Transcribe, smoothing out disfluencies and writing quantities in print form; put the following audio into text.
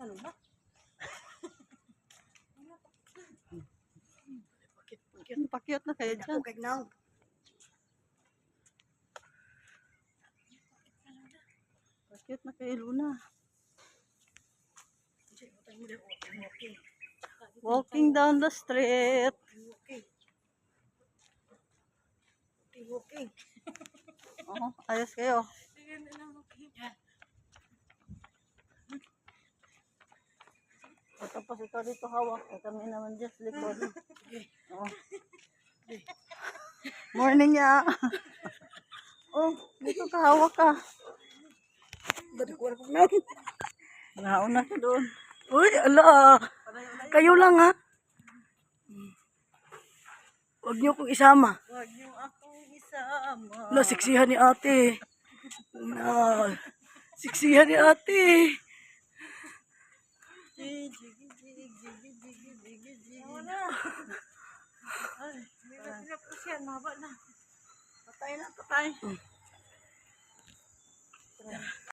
Ano na? Pakyot na kayo dyan. Kay now. Pakyot na kayo, Luna. Walking down the street. Walking. Oh, ayos kayo. Tapos ikaw dito hawak. Kami naman dyan sa likod. Oh. Morning ya. Oh, dito ka hawak ka. Ba't ko alam natin? Nauna ka doon. Uy, ala. Kayo lang ha. Huwag niyo kong isama. Huwag niyo akong isama. Ala, siksihan ni ate. Na, siksihan ni ate. Ay, may pinapos yan. Mahaba na. Patay na, patay.